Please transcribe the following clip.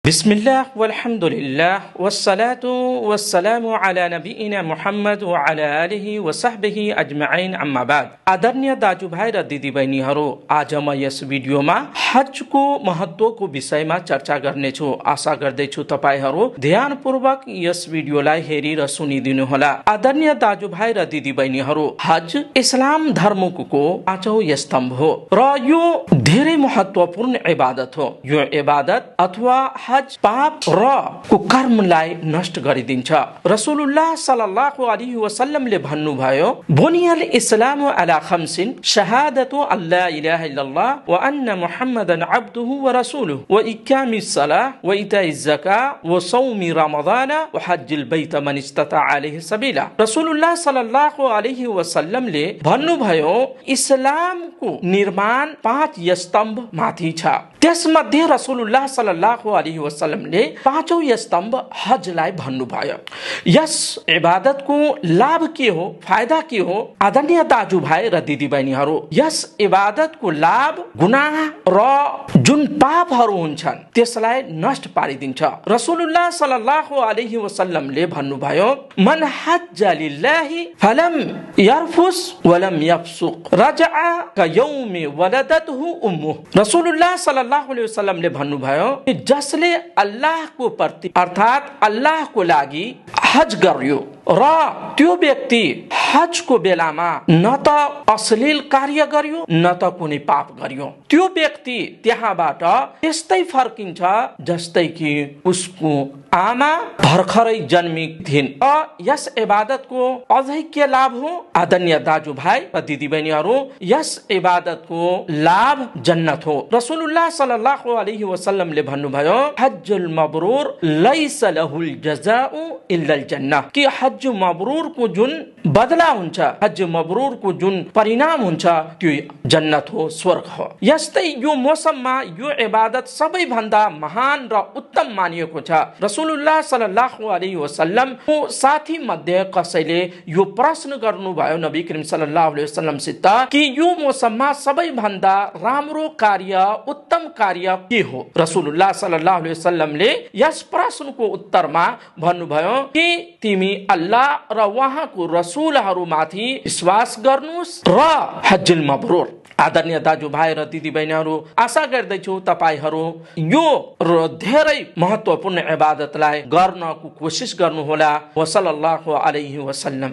बिस्मिल्लाह वल्हम्दुलिल्लाह वस्सलातु वस्सलामु अला नबीना मुहम्मद व अला आलिहि व सहबिहि अजमाइन अम्मा बाद। आदरणीय दाजुभाइ र दिदीबहिनीहरू, आज म यस भिडियोमा हजको महत्वको विषयमा चर्चा गर्नेछु। आशा गर्दैछु तपाईहरू ध्यानपूर्वक यस भिडियोलाई हेरी र सुनिदिनु होला। आदरणीय दाजुभाइ र दिदीबहिनीहरू, हज इस्लाम धर्मको पाँचौं स्तम्भ हो र यो धेरै महत्वपूर्ण इबादत हो। यो इबादत अथवा हज पाप र कुकर्मलाई नष्ट गरिदिन्छ। रसूलुल्लाह सल्लल्लाहु अलैहि वसल्लमले भन्नुभयो, बुनियल इस्लामु अला खम्सिन शहादतु अल्ला इलाहा इल्लल्लाह व अन्न मुहम्मदन अब्दुहु व रसूलुहु व इकामिस सलाह व इताइज ज़कात व सौमी रमज़ान व हज्जिल बैत मन इस्तता अलैहि सबीला। रसूलुल्लाह सल्लल्लाहु अलैहि वसल्लमले भन्नुभयो, इस्लामको निर्माण 5 स्तम्भ माथि छ। त्यसमध्ये रसूलुल्लाह सल्लल्लाहु अलैहि वसल्लमले पाँचौं स्तम्भ हजलाई भन्नुभयो। यस इबादतको लाभ के हो, फाइदा के हो? आदरणीय दाजुभाइ र दिदीबहिनीहरू, यस इबादतको लाभ गुनाह र जुन पापहरू हुन्छन् त्यसलाई नष्ट पारिदिन्छ। रसूलुल्लाह सल्लल्लाहु अलैहि वसल्लमले भन्नुभयो, मन हज्ज लिल्लाहि फलम यरफुस वलम यफसुक रजअ कयौमि वलदतहु उम्मुह। रसूलुल्लाह सल्लल्लाहु अलैहि वसल्लमले भन्नुभयो, जसले अल्लाहको प्रति अर्थात अल्लाहको लागि हज गर्यो र त्यो व्यक्ति हजको बेलामा न त अश्लील कार्य गर्यो न त कुनै पाप गर्यो, त्यो व्यक्ति त्यहाँबाट त्यस्तै फर्किन्छ जस्तै कि उसको आमा भर्खरै जन्मेकी थिइन्। यस इबादतको अझै के लाभ हो? आदरणीय दाजुभाइ र दिदीबहिनीहरू, यस इबादतको लाभ जन्नत हो। रसूलुल्लाह सल्लल्लाहु अलैहि वसल्लमले भन्नुभयो, हज्जुल मब्रूर लैस लहुल जजाउ इल्लल जन्नह, कि हज मब्रूरको जुन बदला हुन्छ, हज मब्रूरको जुन परिणाम हुन्छ त्यो जन्नत हो, स्वर्ग हो। यस्तै यो मौसममा यो इबादत सबैभन्दा महान र उत्तम मानिएको छ। रसूलुल्लाह सल्लल्लाहु अलैहि वसल्लमको साथी मध्ये कसैले यो प्रश्न गर्नुभयो नबी करीम सल्लल्लाहु अलैहि वसल्लमसित कि यो मौसममा सबैभन्दा राम्रो कार्य, उत्तम कार्य के हो? रसूलुल्लाह सल्लल्लाहु अलैहि वसल्लमले यस प्रश्नको उत्तरमा भन्नुभयो कि तिमी अल्लाह र उहाँको रसूलहरूमाथि विश्वास गर्नुस् र हज्जुल मब्रूर। आदरणीय दाजुभाइ र दिदीबहिनीहरू, आशा गर्दैछु तपाईहरू यो धेरै महत्वपूर्ण इबादतलाई गर्नको कोसिस गर्नुहोला। वसल्लल्लाहु अलैहि वसल्लम।